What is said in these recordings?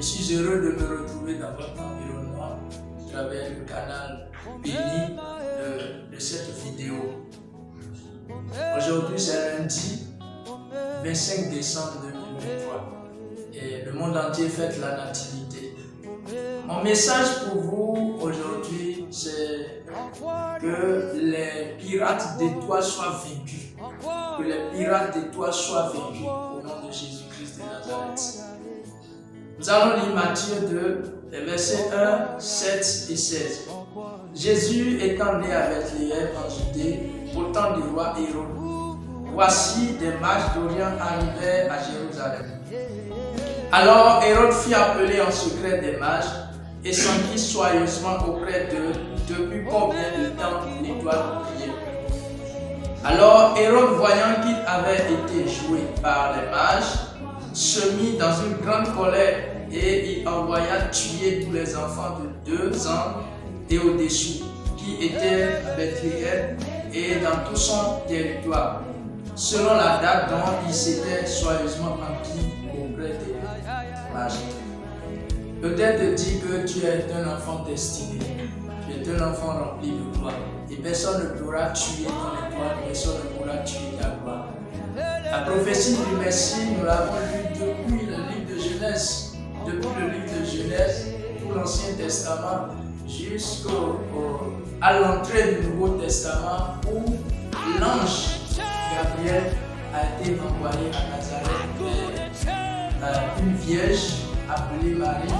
Je suis heureux de me retrouver dans votre environnement à travers le canal béni de cette vidéo. Aujourd'hui, c'est lundi 25 décembre 2023 et le monde entier fête la nativité. Mon message pour vous aujourd'hui, c'est que les pirates d'étoiles soient vaincus. Que les pirates d'étoiles soient vaincus au nom de Jésus-Christ de Nazareth. Nous allons lire Matthieu 2, les versets 1, 7 et 16. Jésus étant né à Bethléem en Judée, au temps du roi Hérode, voici des mages d'Orient arrivèrent à Jérusalem. Alors Hérode fit appeler en secret des mages et s'enquit soigneusement auprès d'eux depuis combien de temps l'étoile brillait. Alors Hérode, voyant qu'il avait été joué par les mages, se mit dans une grande colère et il envoya tuer tous les enfants de 2 ans et au-dessous qui étaient à Bethléem et dans tout son territoire, selon la date dont il s'était soigneusement enquis auprès des mages. Peut-être dire que tu es un enfant destiné, tu es un enfant rempli de gloire et personne ne pourra tuer ton étoile, personne ne pourra tuer ta gloire. La prophétie du Messie, nous l'avons lue depuis le livre de Genèse, tout l'Ancien Testament, jusqu'à l'entrée du Nouveau Testament où l'ange Gabriel a été envoyé à Nazareth vers une vierge appelée Marie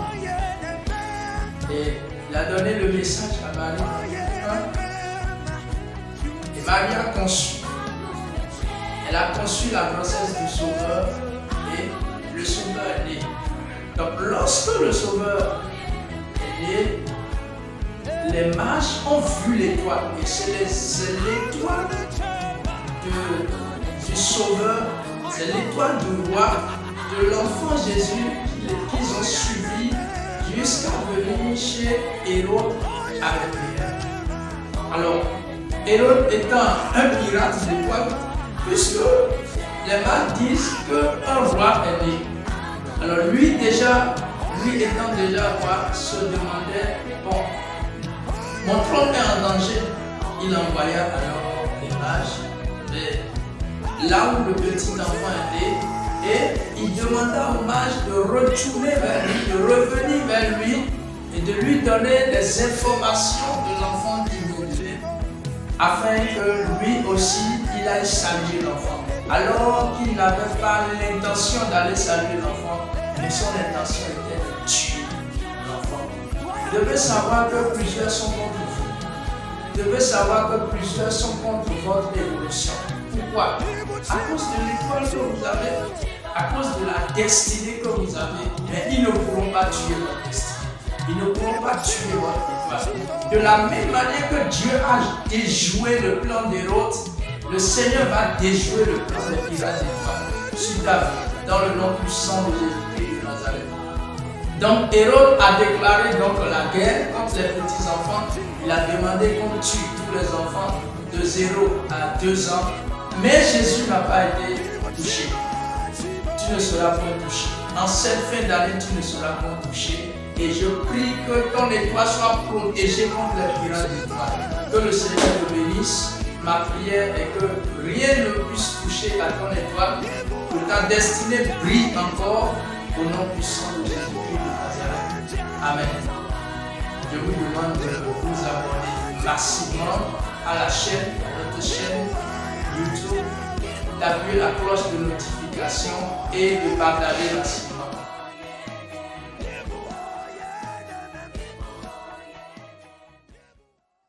et il a donné le message à Marie et Marie a conçu. Elle a conçu la grossesse du Sauveur et le Sauveur est né. Donc lorsque le Sauveur est né, les mages ont vu l'étoile et c'est l'étoile du Sauveur, c'est l'étoile du roi, de l'enfant Jésus qu'ils ont suivi jusqu'à venir chez Hérode avec lui. Alors, Hérode étant un pirate d'étoile, puisque les mages disent qu'un roi est né. Alors lui étant déjà roi, se demandait, bon, mon trône est en danger. Il envoya alors les mages là où le petit enfant est né et il demanda aux mages de retourner vers lui, de revenir vers lui et de lui donner des informations de l'enfant immolé afin que lui aussi il aille saluer l'enfant. Alors qu'il n'avait pas l'intention d'aller saluer l'enfant, mais son intention était de tuer l'enfant. Vous devez savoir que plusieurs sont contre vous. Vous devez savoir que plusieurs sont contre votre évolution. Pourquoi? À cause de l'étoile que vous avez, à cause de la destinée que vous avez, mais ils ne pourront pas tuer votre destinée. Ils ne pourront pas tuer votre étoile. De la même manière que Dieu a déjoué le plan d'Hérode, le Seigneur va déjouer le plan des pirates d'étoiles sur ta vie, dans le nom puissant de Jésus-Christ de Nazareth. Donc Hérode a déclaré donc la guerre contre les petits enfants. Il a demandé qu'on tue tous les enfants de 0 à 2 ans. Mais Jésus n'a pas été touché. Tu ne seras point touché. En cette fin d'année, tu ne seras point touché. Et je prie que ton étoile soit protégée contre les pirates d'étoiles. Que le Seigneur te bénisse. Ma prière est que rien ne puisse toucher à ton étoile. Que ta destinée brille encore au nom puissant de Jésus-Christ de Nazareth. Amen. Je vous demande de vous abonner massivement à la chaîne, à notre chaîne YouTube, d'appuyer la cloche de notification et de partager massivement.